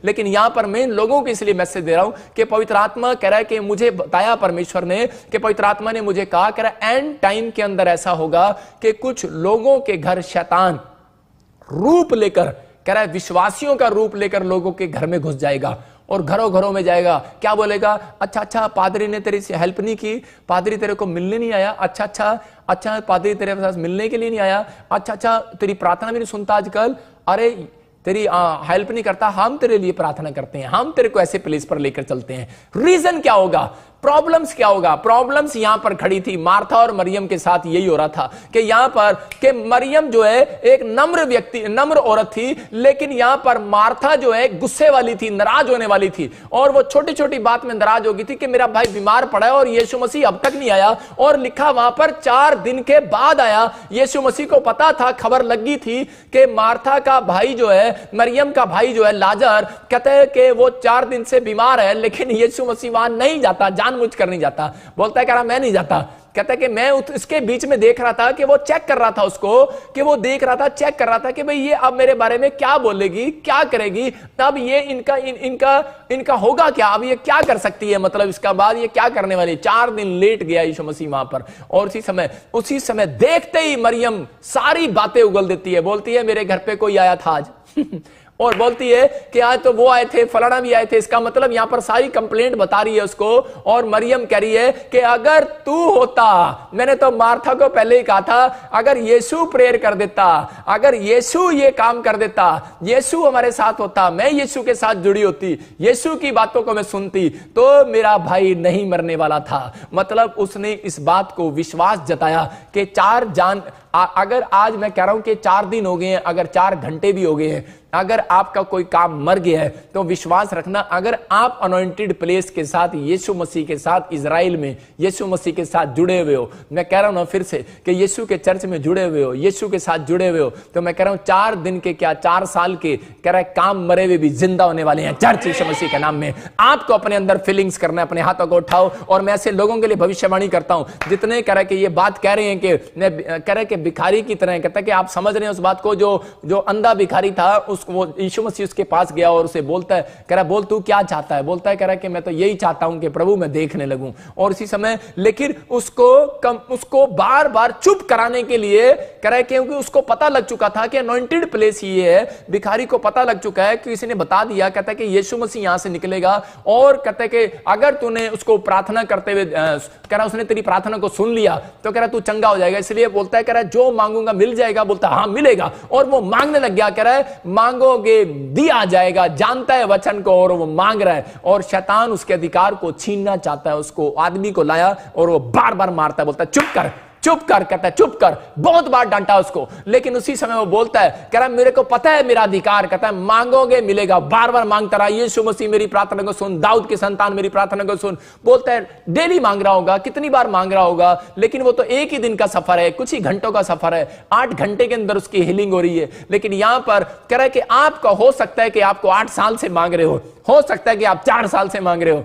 लेकिन यहां पर मैं इन लोगों को इसलिए मैसेज दे रहा हूं कि पवित्र आत्मा कह रहा है कि मुझे बताया परमेश्वर ने, कि पवित्र आत्मा ने मुझे कहा, कह रहा है एंड टाइम के अंदर ऐसा होगा कि कुछ लोगों के घर शैतान रूप लेकर, कह रहा है विश्वासियों का रूप लेकर लोगों के घर में घुस जाएगा और घरों घरों में जाएगा। क्या बोलेगा? अच्छा अच्छा पादरी ने तेरी से हेल्प नहीं की, पादरी तेरे को मिलने नहीं आया, अच्छा अच्छा अच्छा पादरी तेरे पास मिलने के लिए नहीं आया, अच्छा अच्छा तेरी प्रार्थना भी नहीं सुनता आजकल, अरे तेरी हेल्प नहीं करता, हम तेरे लिए प्रार्थना करते हैं, हम तेरे को ऐसे प्लेस पर लेकर चलते हैं। रीजन क्या होगा? प्रॉब्लम्स क्या होगा? प्रॉब्लम्स यहां पर खड़ी थी, मार्था और मरियम के साथ यही हो रहा था कि यहां पर कि मरियम जो है एक नम्र व्यक्ति, नम्र औरत थी, लेकिन यहां पर मार्था जो है गुस्से वाली थी, नाराज होने वाली थी, और वो छोटी छोटी बात में नाराज हो गई थी कि मेरा भाई बीमार पड़ा है और यीशु मसीह अब तक नहीं आया, और लिखा वहां पर 4 दिन के बाद आया। यीशु मसीह को पता था, खबर लगी थी कि मार्था का भाई जो है, मरियम का भाई जो है लाजर, कहते हैं कि वो 4 दिन से बीमार है, लेकिन यीशु मसीह वहां नहीं जाता, जानबूझ कर नहीं जाता। बोलता है कह रहा मैं नहीं जाता, कहता है कि मैं इसके बीच में देख रहा था कि वो चेक कर रहा था उसको, कि वो देख रहा था, चेक कर रहा था कि भाई ये अब मेरे बारे में क्या बोलेगी, क्या करेगी, तब ये इनका होगा क्या, अब ये क्या कर सकती है, मतलब इसका बाद ये क्या करने वाली। 4 दिन लेट गया यीशु मसीह वहां पर, और उसी समय देखते ही मरियम सारी बातें उगल देती है, बोलती है मेरे घर पे कोई आया था आज और बोलती है कि आज तो वो आए थे, फलाना भी आए थे। इसका मतलब यहां पर सारी कंप्लेंट बता रही है उसको, और मरियम कह रही है कि अगर तू होता, मैंने तो मार्था को पहले ही कहा था, अगर यीशु प्रेयर कर देता, अगर यीशु ये काम कर देता, यीशु हमारे साथ होता, मैं यीशु के साथ जुड़ी होती, यीशु की बातों को मैं सुनती, तो मेरा भाई नहीं मरने वाला था। मतलब उसने इस बात को विश्वास जताया कि अगर आज मैं कह रहा हूं कि 4 दिन हो गए हैं, अगर 4 घंटे भी हो गए हैं, अगर आपका कोई काम मर गया है, तो विश्वास रखना, अगर आप अनॉइंटेड प्लेस के साथ, यीशु मसीह के साथ, इजराइल में यीशु मसीह के साथ जुड़े हुए हो, मैं कह रहा हूं ना फिर से कि यीशु के चर्च में जुड़े हुए हो, यीशु के साथ जुड़े हुए हो, तो मैं कह रहा हूं 4 दिन के क्या 4 साल के कह रहा है काम मरे हुए भी जिंदा होने वाले हैं चर्च यीशु मसीह के नाम में। आपको अपने अंदर फीलिंग्स करना है, अपने हाथों को उठाओ, और मैं ऐसे लोगों के लिए भविष्यवाणी करता हूं जितने कह रहे कि ये बात कह रहे हैं कि कह रहे कि भिखारी की तरह, कहता है कि आप समझ रहे हैं उस बात को, जो अंधा भिखारी था, उसको यीशु मसीह उसके पास गया और उसे बोलता है, कह रहा बोल तू क्या चाहता है, बोलता है कह रहा कि मैं तो यही चाहता हूं कि प्रभु मैं देखने लगूं। और इसी समय लेकिन उसको बार बार चुप कराने के लिए कह रहा है, क्योंकि उसको पता लग चुका था कि अनॉइंटेड प्लेस ये है, भिखारी को पता लग चुका है कि किसी ने बता दिया, कहता है कि यीशु मसीह यहां से निकलेगा, और कहता है कि अगर तूने उसको प्रार्थना करते हुए कह रहा उसने तेरी प्रार्थना को सुन लिया, तो कह रहा तू चंगा हो जाएगा। इसलिए बोलता है कह रहा जो मांगूंगा मिल जाएगा, बोलता हाँ मिलेगा, और वो मांगने लग गया, कह रहा है मांगोगे दिया जाएगा, जानता है वचन को, और वो मांग रहा है, और शैतान उसके अधिकार को छीनना चाहता है। उसको आदमी को लाया और वो बार बार मारता है, बोलता है चुप कर चुप कर, कहता है चुप कर, बहुत बार डांटा उसको, लेकिन उसी समय वो बोलता है, कह रहा मेरे को पता है मेरा अधिकार, कहता है मांगोगे मिलेगा, बार बार मांगता रहा, यीशु मसीह मेरी प्रार्थना को सुन, दाऊद के संतान मेरी प्रार्थना को सुन। बोलता है डेली मांग रहा होगा, कितनी बार मांग रहा होगा, लेकिन वो तो एक ही दिन का सफर है, कुछ ही घंटों का सफर है, 8 घंटे के अंदर उसकी हीलिंग हो रही है। लेकिन यहां पर कह रहा है कि आपका हो सकता है कि आपको 8 साल से मांग रहे हो सकता है कि आप 4 साल से मांग रहे हो,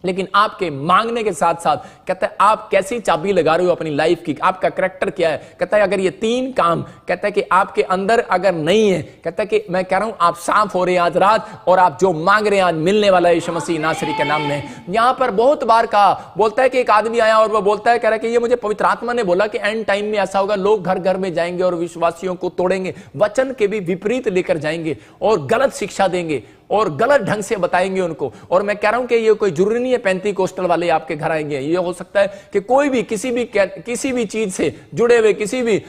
लेकिन आपके मांगने के साथ साथ कहता है आप कैसी चाबी लगा रहे हो अपनी लाइफ की, आपका करैक्टर क्या है। कहता है अगर ये 3 काम कहता है कि आपके अंदर अगर नहीं है, कहता है कि मैं कह रहा हूं आप साफ हो रहे हैं आज रात, और आप जो मांग रहे हैं आज मिलने वाला है यीशु मसीह नासरी के नाम में। यहां पर बहुत बार कहा, बोलता है कि एक आदमी आया और वो बोलता है, कह रहा है कि ये मुझे पवित्र आत्मा ने बोला कि एंड टाइम में ऐसा होगा, लोग घर घर में जाएंगे और विश्वासियों को तोड़ेंगे, वचन के भी विपरीत लेकर जाएंगे और गलत शिक्षा देंगे और गलत ढंग से बताएंगे उनको। और मैं कह रहा हूं कि ये कोई जरूरी नहीं है पेंतीकोस्टल वाले आपके घर आएंगे, ये हो सकता है कि कोई भी किसी भी चीज से जुड़े हुए, किसी भी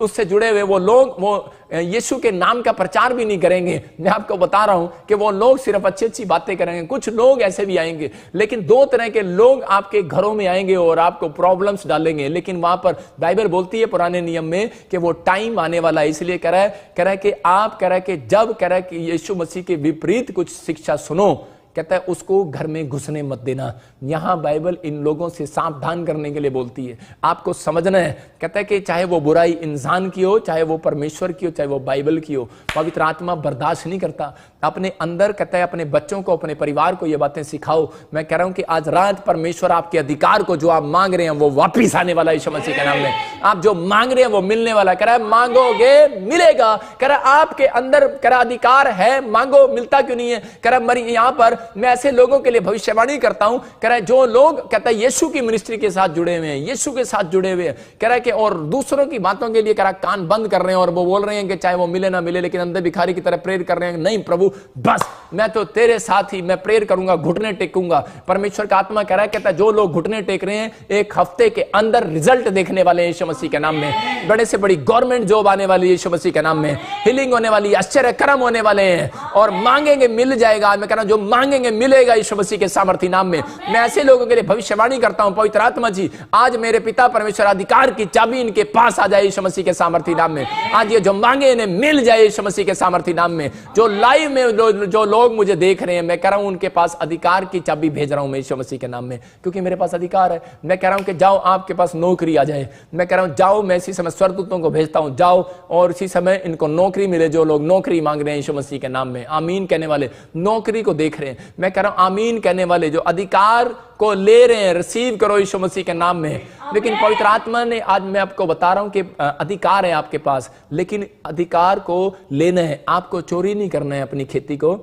उससे जुड़े हुए वो लोग वो यीशु के नाम का प्रचार भी नहीं करेंगे। मैं आपको बता रहा हूं कि वो लोग सिर्फ अच्छी अच्छी बातें करेंगे। कुछ लोग ऐसे भी आएंगे, लेकिन 2 तरह के लोग आपके घरों में आएंगे और आपको प्रॉब्लम्स डालेंगे। लेकिन वहां पर बाइबल बोलती है पुराने नियम में कि वो टाइम आने वाला है। इसलिए कह रहा है कि आप कह रहा है कि जब कह रहा है कि यीशु मसीह के विपरीत कुछ शिक्षा सुनो, कहता है उसको घर में घुसने मत देना। यहां बाइबल इन लोगों से सावधान करने के लिए बोलती है, आपको समझना है। कहता है कि चाहे वो बुराई इंसान की हो, चाहे वो परमेश्वर की हो, चाहे वो बाइबल की हो, पवित्र आत्मा बर्दाश्त नहीं करता। अपने अंदर कहता है अपने बच्चों को, अपने परिवार को ये बातें सिखाओ। मैं कह रहा हूं कि आज रात परमेश्वर आपके अधिकार को जो आप मांग रहे हैं वो वापिस आने वाला है यीशु मसीह के नाम में। आप जो मांग रहे हैं वो मिलने वाला। कह रहा है मांगोगे मिलेगा। कह रहा है आपके अंदर कह रहा अधिकार है, मांगो। मिलता क्यों नहीं है? कह रहा मरी यहां पर मैं ऐसे लोगों के लिए भविष्यवाणी करता हूं, कह रहा है जो लोग कहता है यीशु की मिनिस्ट्री के साथ जुड़े हुए हैं, यीशु के साथ जुड़े हुए हैं, कह रहा है कि और दूसरों की बातों के लिए कह रहा कान बंद कर रहे हैं और वो बोल रहे हैं कि चाहे वो मिले ना मिले, लेकिन अंदर भिखारी की तरह प्रेयर कर रहे हैं, नहीं प्रभु बस मैं तो तेरे साथ ही मैं प्रेयर करूंगा, घुटने टेकूंगा। परमेश्वर का आत्मा कह रहा है, कहता है जो लोग घुटने टेक रहे हैं एक हफ्ते के अंदर रिजल्ट देखने वाले यीशु मसीह के नाम में। बड़े से बड़ी गवर्नमेंट जॉब आने वाली यीशु मसीह के नाम में, हीलिंग होने वाली, आश्चर्य कर्म होने वाले हैं और मांगेंगे मिल जाएगा। मैं कह रहा हूं जो मांगेंगे मिलेगा यीशु मसीह के सामर्थी नाम में। मैं ऐसे लोगों के लिए भविष्यवाणी करता हूं, पवित्र आत्मा जी आज मेरे पिता परमेश्वर अधिकार की चाबी इनके पास आ जाए यीशु मसीह के सामर्थी नाम में। आज ये जो मांगे इन्हें मिल जाए यीशु मसीह के सामर्थी नाम में। जो लाइव में जो लोग मुझे देख रहे हैं, मैं कह रहा हूं उनके पास अधिकार की चाबी भेज रहा हूं मैं यीशु मसीह के नाम में, क्योंकि मेरे पास अधिकार है। मैं कह रहा हूं कि जाओ आपके पास नौकरी आ जाए। मैं कह रहा हूं जाओ, मैं इसी समय स्वर्गदूतों को भेजता हूं, जाओ और इसी समय इनको नौकरी मिले। जो लोग नौकरी मांग रहे हैं यीशु मसीह के नाम में, आमीन कहने वाले, नौकरी को देख रहे हैं, मैं कह रहा हूं आमीन कहने वाले जो अधिकार को ले रहे हैं, रिसीव करो यीशु मसीह के नाम में। लेकिन पवित्र आत्मा ने आज मैं आपको बता रहा हूं कि अधिकार है आपके पास, लेकिन अधिकार को लेना है। आपको चोरी नहीं करना है अपनी खेती को,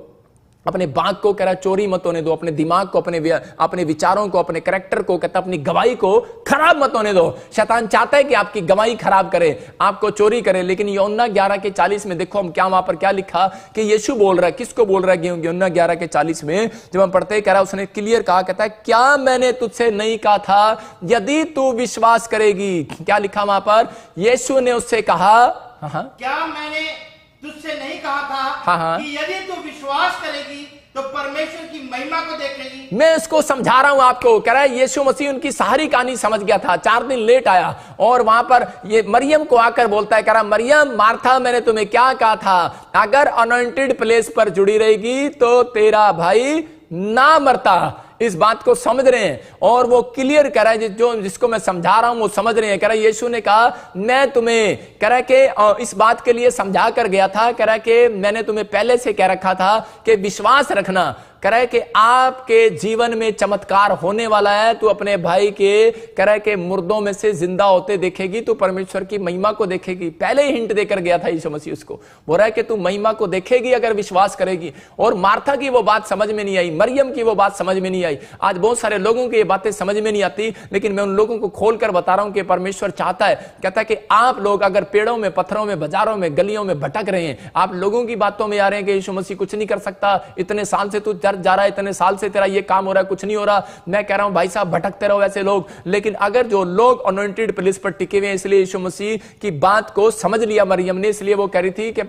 अपने बाग को कह रहा चोरी मत होने दो, अपने दिमाग को, अपने विचारों को, अपने कैरेक्टर को, कहता अपनी गवाही को खराब मत होने दो। शैतान चाहता है कि आपकी गवाही खराब करे, आपको चोरी करे। लेकिन यूहन्ना 11:40 में देखो हम क्या वहां पर क्या लिखा कि यीशु बोल रहा है, किसको बोल रहा है? यूहन्ना 11:40 में जब हम पढ़ते कह रहा उसने क्लियर कहा, कहता है क्या मैंने तुझसे नहीं कहा था यदि तू विश्वास करेगी। क्या लिखा वहां पर? यीशु ने उससे कहा, क्या मैंने तुझसे नहीं कहा था कि यदि तू विश्वास करेगी तो परमेश्वर की महिमा को देखेगी। मैं इसको समझा रहा हूं आपको। कह रहा है यीशु मसीह उनकी सारी कहानी समझ गया था, 4 दिन लेट आया और वहां पर ये मरियम को आकर बोलता है, कह रहा मरियम मार्था मैंने तुम्हें क्या कहा था, अगर अनॉइंटेड प्लेस पर जुड़ी रहेगी तो तेरा भाई ना मरता। इस बात को समझ रहे हैं और वो क्लियर कर रहा है, जो जिसको मैं समझा रहा हूं वो समझ रहे हैं। कह रहा है यीशु ने कहा मैं तुम्हें, कह रहा है कि इस बात के लिए समझा कर गया था, कह रहा है कि मैंने तुम्हें पहले से कह रखा था कि विश्वास रखना। कह रहा है कि आपके जीवन में चमत्कार होने वाला है। तू अपने भाई के, कह रहा है कि मुर्दों में से जिंदा होते देखेगी, तू परमेश्वर की महिमा को देखेगी। पहले ही हिंट देकर गया था यीशु मसीह उसको, बोल रहा है कि तू महिमा को देखेगी अगर विश्वास करेगी। और मार्था की वो बात समझ में नहीं आई, मरियम की वो बात समझ में नहीं आई। आज बहुत सारे लोगों की ये बातें समझ में नहीं आती, लेकिन मैं उन लोगों को खोलकर बता रहा हूं कि परमेश्वर चाहता है, कहता है कि आप लोग अगर पेड़ों में, पत्थरों में, बाजारों में, गलियों में भटक रहे हैं, आप लोगों की बातों में आ रहे हैं कि यीशु मसीह कुछ नहीं कर सकता, इतने साल से तू जा रहा है, इतने साल से तेरा ये काम हो रहा है, कुछ नहीं हो रहा। मैं कह रहा हूं भाई साहब भटकते रहो ऐसे लोग। लेकिन अगर जो लोग अनॉइंटेड प्लेस पर टिके हुए हैं, इसलिए यीशु मसीह की बात को समझ लिया मरियम ने, इसलिए वो कह रही थी कि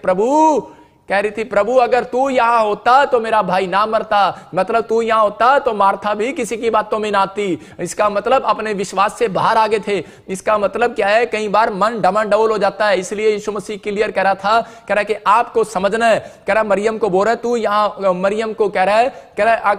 प्रभु अगर तू यहां होता तो मेरा भाई ना मरता। मतलब तू यहां होता तो मार्था भी किसी की बातों में ना आती। इसका मतलब अपने विश्वास से बाहर आ गए थे। इसका मतलब क्या है, कई बार मन डमाडोल हो जाता है। इसलिए यीशु मसीह क्लियर कह रहा था, कह रहा है कि आपको समझना है। कह रहा मरियम को बोल रहा है, तू यहां, मरियम को कह रहा है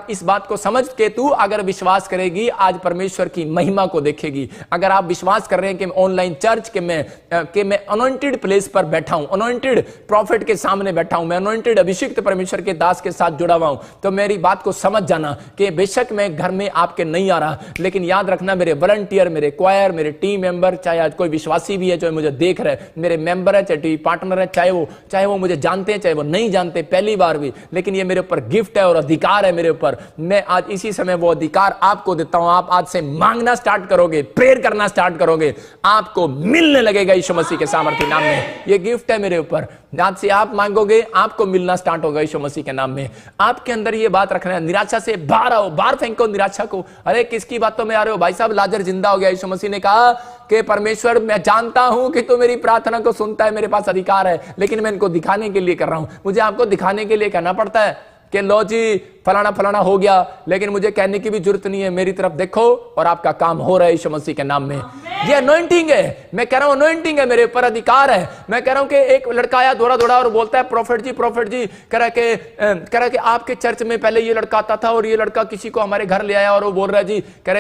इस बात को समझ के तू अगर विश्वास करेगी आज परमेश्वर की महिमा को देखेगी। अगर आप विश्वास कर रहे हैं कि ऑनलाइन चर्च के मैं अनॉइंटेड प्लेस पर बैठा हूं, अनॉइंटेड प्रॉफिट के सामने बैठा हूं, मैं अनॉइंटेड अभिषिक्त परमेश्वर के दास के साथ जुड़ा हुआ हूं, तो मेरी बात को समझ जाना कि बेशक मैं घर में आपके नहीं आ रहा, लेकिन याद रखना मेरे वॉलंटियर, मेरे क्वायर, मेरे टीम मेंबर, चाहे आज कोई विश्वासी भी है जो मुझे देख रहे हैं, मेरे मेंबर है, चाहे टीवी पार्टनर है, चाहे वो मुझे जानते हैं, चाहे वो नहीं जानते पहली बार भी, लेकिन ये मेरे ऊपर गिफ्ट है और अधिकार है मेरे ऊपर। मैं आज इसी समय वो अधिकार आपको देता हूं। आप आज से मांगना स्टार्ट करोगे, प्रेयर करना स्टार्ट करोगे, आपको मिलने लगेगा यीशु मसीह के सामर्थ्य नाम में। ये गिफ्ट है मेरे ऊपर। आज से आप मांगोगे, आपको मिलना स्टार्ट होगा यीशु मसीह के नाम में। आपके अंदर ये बात रखना है, निराशा से बाहर आओ, बाहर फेंको निराशा को। अरे किसकी बातों में आ रहे हो भाई साहब, लाजर जिंदा हो गया। यीशु मसीह ने कहा कि परमेश्वर मैं जानता हूं कि तू मेरी प्रार्थना को सुनता है, मेरे पास अधिकार है, लेकिन मैं इनको दिखाने के लिए कर रहा हूं। मुझे आपको दिखाने के लिए कहना पड़ता है कि लो जी फलाना फलाना हो गया, लेकिन मुझे कहने की भी जरूरत नहीं है, मेरी तरफ देखो और आपका काम हो रहा है यीशु मसीह के नाम में। ये अनॉइंटिंग है, मैं कह रहा हूं अनॉइंटिंग है, मेरे ऊपर अधिकार है। मैं कह रहा हूं कि एक लड़का आया दौड़ा दौड़ा और बोलता है प्रॉफिट जी कह रहा है कि आपके चर्च में पहले ये लड़का आता था और ये लड़का किसी को हमारे घर ले आया और वो बोल रहा है जी, कह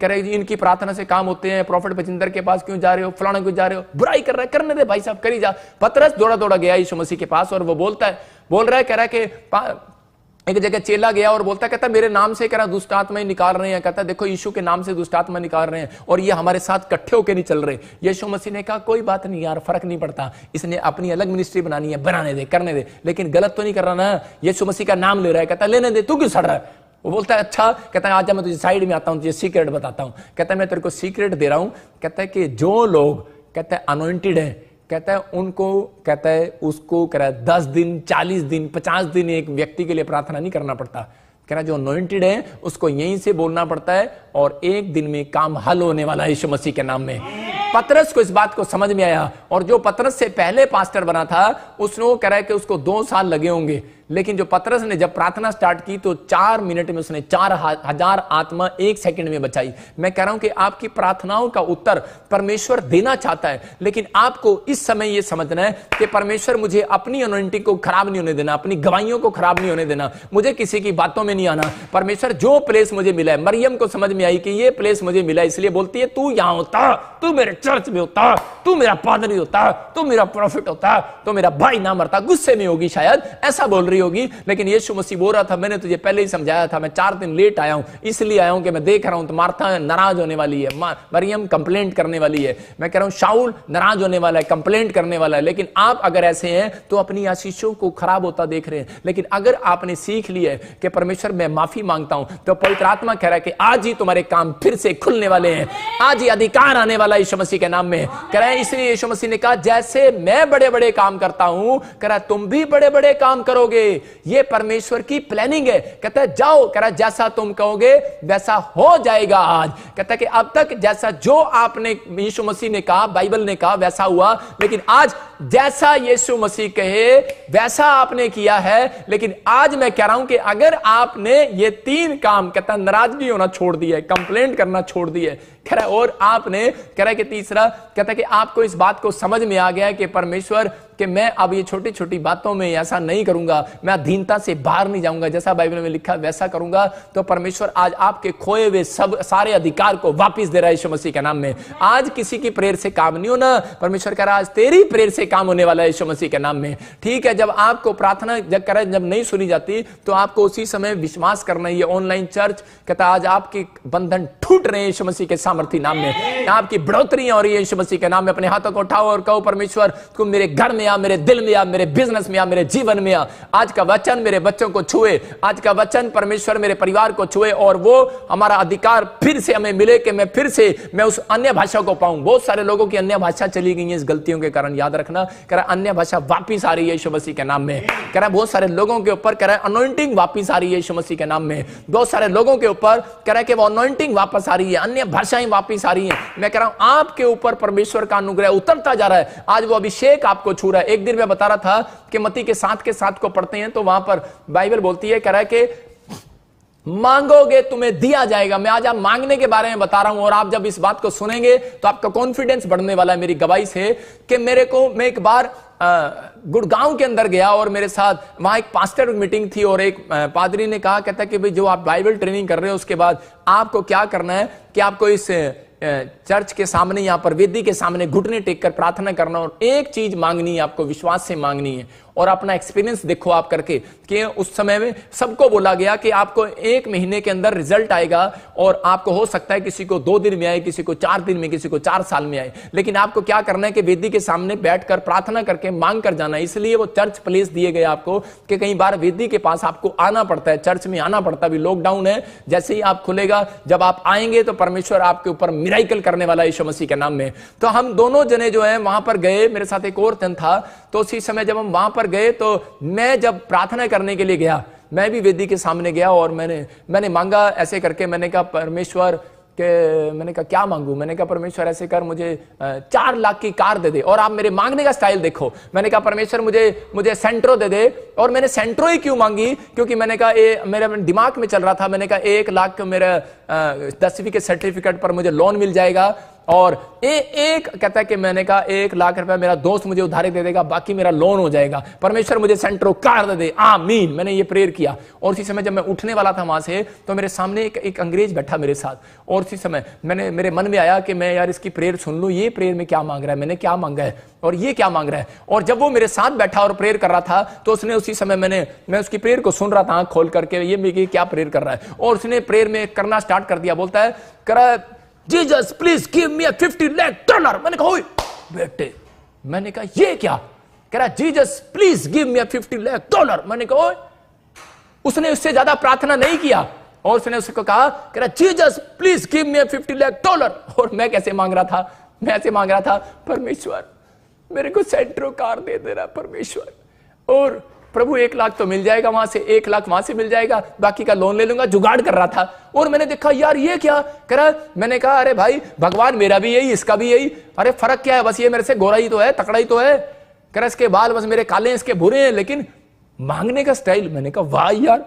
रहे जी इनकी प्रार्थना से काम होते हैं, प्रॉफिट बजिंदर के पास क्यों जा रहे हो, फलाना क्यों जा रहे हो, बुराई कर रहा है, करने दे भाई साहब, करी जा। पतरस दौड़ा दौड़ा गया यीशु मसीह के पास और वो बोल रहा है, कह रहा है कि एक जगह चेला गया और बोलता, कहता मेरे नाम से कह रहा दुष्ट आत्मा निकाल रहे हैं, कहता देखो यीशु के नाम से दुष्ट आत्मा निकाल रहे हैं और ये हमारे साथ इकट्ठे होकर नहीं चल रहे। यीशु मसीह ने कहा कोई बात नहीं यार, फर्क नहीं पड़ता, इसने अपनी अलग मिनिस्ट्री बनानी है, बनाने दे, करने दे, लेकिन गलत तो नहीं कर रहा ना, यीशु मसीह का नाम ले रहा है। कहता लेने दे, तू क्यों सड़ रहा है। वो बोलता है अच्छा, कहता है आजा मैं तुझे साइड में आता हूं, तुझे सीक्रेट बताता हूं। कहता है मैं तेरे को सीक्रेट दे रहा हूं, कहता है कि जो लोग कहता है अनॉइंटेड है, कहता है उनको, कहता है उसको कह रहा है 10 दिन 40 दिन 50 दिन एक व्यक्ति के लिए प्रार्थना नहीं करना पड़ता। कह रहा जो अनॉइंटेड है उसको यहीं से बोलना पड़ता है और एक दिन में काम हल होने वाला है यीशु मसीह के नाम में। पतरस को इस बात को समझ में आया और जो पतरस से पहले पास्टर बना था उसने कह रहा है कि उसको 2 साल लगे होंगे, लेकिन जो पतरस ने जब प्रार्थना स्टार्ट की तो 4 मिनट में उसने 4000 आत्मा 1 सेकंड में बचाई। मैं कह रहा हूं कि आपकी प्रार्थनाओं का उत्तर परमेश्वर देना चाहता है, लेकिन आपको इस समय यह समझना है कि परमेश्वर मुझे अपनी अनॉइंटिंग को खराब नहीं होने देना, अपनी गवाहियों को खराब नहीं होने देना, मुझे किसी की बातों में नहीं आना। परमेश्वर जो प्लेस मुझे मिला है, मरियम को समझ में आई कि ये प्लेस मुझे मिला, इसलिए बोलती है तू यहां होता, तू मेरे चर्च में होता, तू मेरा पादरी होता, तू मेरा प्रॉफिट होता, तो मेरा भाई ना मरता। गुस्से में होगी शायद, ऐसा बोल रही होगी, लेकिन यीशु मसीह बोल रहा था मैंने तुझे पहले ही समझाया था, मैं 4 दिन लेट आया हूं, इसलिए आया हूं कि मैं देख रहा हूं तो मार्था नाराज होने वाली है, मरियम कंप्लेंट करने वाली है, मैं कह रहा हूं शाऊल नाराज होने वाला है, कंप्लेंट करने वाला है। लेकिन आप अगर ऐसे हैं तो अपनी आशीषों को खराब होता देख रहे हैं। लेकिन अगर आपने सीख लिया है कि परमेश्वर मैं माफी मांगता हूं, तो पवित्र आत्मा कह रहा है कि आज ही तुम्हारे काम फिर से खुलने वाले हैं, आज ही अधिकार आने वाला यीशु मसीह के नाम में। कह रहा है इसलिए यीशु मसीह ने कहा जैसे मैं बड़े बड़े काम करता हूं, कह रहा तुम भी बड़े बड़े काम करोगे। ये परमेश्वर की प्लानिंग है। कहता है जाओ, कह रहा जैसा तुम कहोगे वैसा हो जाएगा आज। कहता है कि अब तक जैसा जो आपने यीशु मसीह ने कहा, बाइबल ने कहा वैसा हुआ, लेकिन आज जैसा यीशु मसीह कहे वैसा आपने किया है। लेकिन आज मैं कह रहा हूं कि अगर आपने ये 3 काम, कहता नाराजगी होना छोड़ दिया है, कंप्लेंट करना छोड़ दिया है, कह रहा है और आपने, कह रहा है कि तीसरा, कहता है कि आपको इस बात को समझ में आ गया है कि परमेश्वर कि मैं अब ये छोटी छोटी बातों में ऐसा नहीं करूंगा, मैं अधीनता से बाहर नहीं जाऊंगा, जैसा बाइबल में लिखा वैसा करूंगा, तो परमेश्वर आज आपके खोए हुए सब सारे अधिकार को वापस दे रहा है यीशु मसीह के नाम में। आज किसी की प्रेयर से काम नहीं होना, परमेश्वर कह रहा है आज तेरी प्रेयर से काम होने वाला है यीशु मसीह के नाम में। ठीक है, जब आपको प्रार्थना जब नहीं सुनी जाती तो आपको उसी समय विश्वास करना है। ये ऑनलाइन चर्च कहता आज आपके बंधन टूट रहे हैं यीशु मसीह के सामर्थ्य नाम में, आपकी बढ़ोतरियां हो रही है यीशु मसीह के नाम में। अपने हाथों को उठाओ और कहो परमेश्वर तुम मेरे घर में आ, मेरे दिल में आ, मेरे बिजनेस में आ, मेरे जीवन में आ। आज का वचन मेरे बच्चों को छुए, आज का वचन परमेश्वर मेरे परिवार को छुए और वो हमारा अधिकार फिर से हमें मिले कि मैं फिर से मैं उस अन्य भाषा को पाऊं। बहुत सारे लोगों की अन्य भाषा चली गई है इस गलतियों के कारण, याद रखना। कह रहा अन्य भाषा वापिस आ रही है यीशु मसीह के नाम में। कह रहा बहुत सारे लोगों के ऊपर कह रहा है अनॉइंटिंग वापिस आ रही है यीशु मसीह के नाम में। बहुत सारे लोगों के ऊपर कह रहा है कि वो अनॉइंटिंग वापस आ रही है, अन्य भाषाएं वापिस आ रही हैं। मैं कह रहा हूं आपके ऊपर परमेश्वर का अनुग्रह उतरता जा रहा है, आज वो अभिषेक आपको छू रहा है। एक दिन मैं बता रहा था कि मत्ती के 7 को पढ़ते हैं तो वहां पर बाइबल बोलती है, कह रहा है कि मांगोगे तुम्हें दिया जाएगा। मैं आज आप मांगने के बारे में बता रहा हूं और आप जब इस बात को सुनेंगे तो आपका कॉन्फिडेंस बढ़ने वाला है। मेरी गवाही से कि मैं एक बार गुड़गांव के अंदर गया और मेरे साथ वहां एक पास्टर मीटिंग थी और एक पादरी ने कहा, कहता कि भाई जो आप बाइबल ट्रेनिंग कर रहे हो उसके बाद आपको क्या करना है कि आपको इस चर्च के सामने, यहां पर वेदी के सामने घुटने टेक कर प्रार्थना करना और एक चीज मांगनी है, आपको विश्वास से मांगनी है। और अपना एक्सपीरियंस देखो आप करके कि उस समय में सबको बोला गया कि आपको 1 महीने के अंदर रिजल्ट आएगा और आपको हो सकता है किसी को 2 दिन में आए, किसी को 4 दिन में, किसी को 4 साल में आए। लेकिन आपको क्या करना है कि वेदी के सामने बैठकर प्रार्थना करके मांग कर जाना है। इसलिए वो चर्च प्लेस दिए गए आपको कि कई बार वेदी के पास आपको आना पड़ता है, चर्च में आना पड़ता है। अभी लॉकडाउन है, जैसे ही आप खुलेगा जब आप आएंगे तो परमेश्वर आपके ऊपर मिराइकल करने वाला है यीशु मसीह के नाम में। तो हम दोनों जने जो है वहां पर गए, मेरे साथ एक और जन था। तो उसी समय जब हम वहां पर गए तो मैं जब प्रार्थना करने के लिए गया, मैं भी वेदी के सामने गया और मैंने मांगा ऐसे करके, मैंने कहा परमेश्वर कि मैंने कहा क्या मांगू? मैंने कहा परमेश्वर ऐसे कर, मुझे 4 लाख की कार दे दे। और आप मेरे मांगने का स्टाइल देखो, मैंने कहा परमेश्वर मुझे सेंट्रो दे दे। और मैंने सेंट्रो ही क्यों मांगी? क्योंकि मैंने कहा मेरे दिमाग में चल रहा था, मैंने कहा 1 लाख मेरा 10वीं के सर्टिफिकेट पर मुझे लोन मिल जाएगा। और एक कहता है कि मैंने कहा 1 लाख रुपया मेरा दोस्त मुझे उधारी दे देगा, बाकी मेरा लोन हो जाएगा। परमेश्वर मुझे सेंट्रो कार दे दे, आमीन। मैंने ये प्रेयर किया। और उसी समय जब मैं उठने वाला था वहां से, तो मेरे सामने एक अंग्रेज बैठा मेरे साथ। और उसी समय मेरे मन में आया कि मैं यार इसकी प्रेयर सुन लूं, ये प्रेयर में क्या मांग रहा है, मैंने क्या मांगा है और ये क्या मांग रहा है। और जब वो मेरे साथ बैठा और प्रेयर कर रहा था, तो उसने उसी समय मैं उसकी प्रेयर को सुन रहा था आंख खोल करके, ये मेरी क्या प्रेयर कर रहा है। और उसने प्रेयर में करना स्टार्ट कर दिया। बोलता है करा, Jesus please give me $50 lakh. मैंने कहा ओए बेटे, मैंने कहा ये क्या? कह रहा Jesus please give me $50 lakh. मैंने कहा ओए, उसने उससे ज्यादा प्रार्थना नहीं किया। और उसने उसको कहा कह रहा Jesus please give me $50 lakh. और मैं कैसे मांग रहा था? मैं ऐसे मांग रहा था, परमेश्वर मेरे को सेंट्रो कार दे दे रहा परमेश्वर, और प्रभु 1 लाख तो मिल जाएगा वहां से, 1 लाख वहां से मिल जाएगा, बाकी का लोन ले लूंगा, जुगाड़ कर रहा था। और मैंने देखा यार ये क्या कर रहा। मैंने कहा अरे भाई भगवान मेरा भी यही, इसका भी यही, अरे फर्क क्या है? बस ये मेरे से गोरा ही तो है, तकड़ा ही तो है। कह रहा इसके बाल बस मेरे काले हैं, इसके भूरे हैं, लेकिन मांगने का स्टाइल। मैंने कहा वाह यार,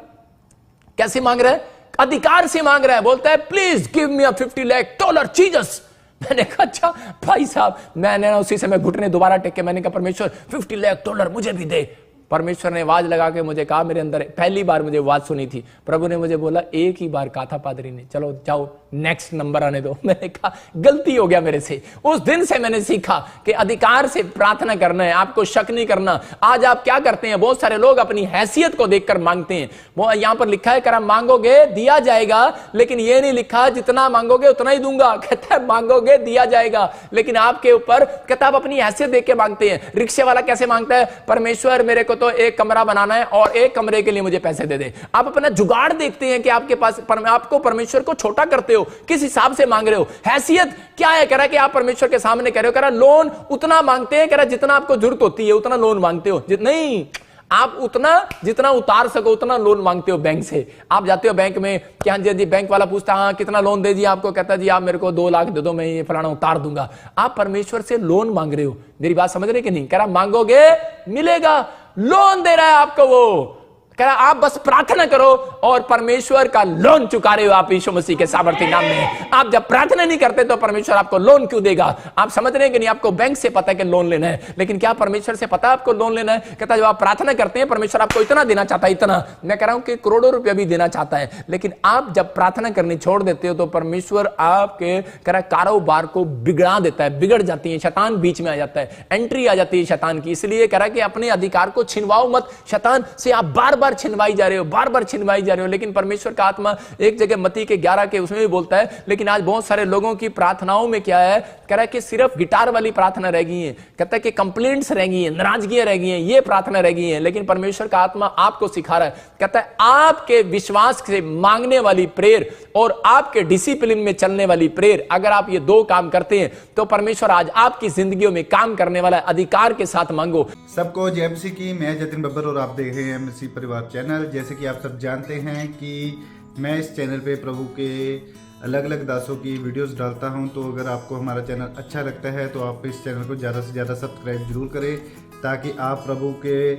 कैसे मांग रहा है? अधिकार से मांग रहा है। बोलता है please give me $50 lakh Jesus. मैंने कहा अच्छा भाई साहब। मैंने उसी समय घुटने दोबारा टेक के मैंने कहा परमेश्वर $50 लाख मुझे भी दे। परमेश्वर ने आवाज लगा के मुझे कहा, मेरे अंदर पहली बार मुझे आवाज सुनी थी, प्रभु ने मुझे बोला एक ही बार कहा था पादरी ने, चलो जाओ नेक्स्ट नंबर आने दो। मैंने कहा गलती हो गया मेरे से। उस दिन से मैंने सीखा कि अधिकार से प्रार्थना करना है, आपको शक नहीं करना। आज आप क्या करते हैं, बहुत सारे लोग अपनी हैसियत को देखकर मांगते हैं। वो यहां पर लिखा है कर मांगोगे दिया जाएगा, लेकिन ये नहीं लिखा जितना मांगोगे उतना ही दूंगा। कहता है मांगोगे दिया जाएगा, लेकिन आपके ऊपर कहता आप अपनी हैसियत देख के मांगते हैं। रिक्शे वाला कैसे मांगता है, परमेश्वर मेरे को तो एक कमरा बनाना है और एक कमरे के लिए मुझे पैसे दे दे। आप अपना जुगाड़ देखते हैं कि आपके पास आपको परमेश्वर को छोटा करते हो, किस हिसाब से मांग रहे हो। हैसियत क्या है? कह रहा कि आप परमेश्वर के सामने कह रहे हो, कह रहा लोन उतना मांगते हैं, कह रहा जितना आपको जरूरत होती है उतना लोन मांगते हो। नहीं, आप उतना जितना उतार सको उतना लोन मांगते हो बैंक से। आप जाते हो बैंक में, क्या जी बैंक वाला पूछता हाँ कितना लोन दे दिया आपको, कहता जी आप मेरे को 2 लाख दे दो, मैं ये फलाना उतार दूंगा। आप परमेश्वर से लोन मांग रहे हो। मेरी बात समझ रहे कि नहीं? कह रहा मांगोगे मिलेगा, लोन दे रहा है आपको वो। कह रहा आप बस प्रार्थना करो और परमेश्वर का लोन चुका रहे हो आप यीशु मसीह के सामर्थ्य नाम में। आप जब प्रार्थना नहीं करते तो परमेश्वर आपको लोन क्यों देगा? आप समझ रहे हैं कि नहीं? आपको बैंक से पता है कि लोन लेना है, लेकिन क्या परमेश्वर से पता है आपको लोन लेना है? कहता जब आप प्रार्थना करते हैं परमेश्वर आपको इतना देना चाहता है, इतना, मैं कह रहा हूं कि करोड़ों रुपया भी देना चाहता है, लेकिन आप जब प्रार्थना करनी छोड़ देते हो तो परमेश्वर आपके कह रहा कारोबार को बिगड़ा देता है, बिगड़ जाती है, शैतान बीच में आ जाता है, एंट्री आ जाती है शैतान की। इसलिए कह रहा कि अपने अधिकार को छिनवाओ मत, शैतान से आप बार बार छिनवाई जा रहे हो, बार बार छिनवाई जा रहे हो। लेकिन परमेश्वर का आत्मा एक जगह मत्ती के 11 के उसमें भी बोलता है, लेकिन आज बहुत सारे लोगों की प्रार्थनाओं में क्या है, कह रहा है कि सिर्फ गिटार वाली प्रार्थना रह गई है, कहता है कि कंप्लेंट्स रह गई हैं, नाराजगियां रह गई हैं, ये प्रार्थना रह गई है। लेकिन परमेश्वर का आत्मा आपको सिखा रहा है, कहता है आपके विश्वास से मांगने वाली प्रेयर और आपके डिसिप्लिन में चलने वाली प्रेयर, अगर आप ये 2 काम करते हैं तो परमेश्वर आज आपकी जिंदगियों में काम करने वाला है। अधिकार के साथ मांगो। सबको जय मसीह की। मैं जतिन बब्बर और आप देख रहे हैं मसीह परिवार चैनल। जैसे कि आप सब जानते हैं कि मैं इस चैनल पे प्रभु के अलग अलग दासों की वीडियोस डालता हूं, तो अगर आपको हमारा चैनल अच्छा लगता है तो आप इस चैनल को ज़्यादा से ज़्यादा सब्सक्राइब जरूर करें, ताकि आप प्रभु के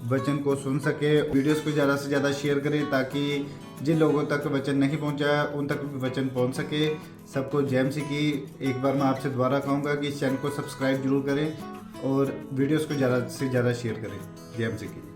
वचन को सुन सके। वीडियोस को ज़्यादा से ज़्यादा शेयर करें ताकि जिन लोगों तक वचन नहीं पहुंचा उन तक भी वचन पहुंच सके। सबको जय मसीह की। एक बार मैं आपसे दोबारा कहूँगा कि इस चैनल को सब्सक्राइब जरूर करें और वीडियोस को ज़्यादा से ज़्यादा शेयर करें। जय मसीह की।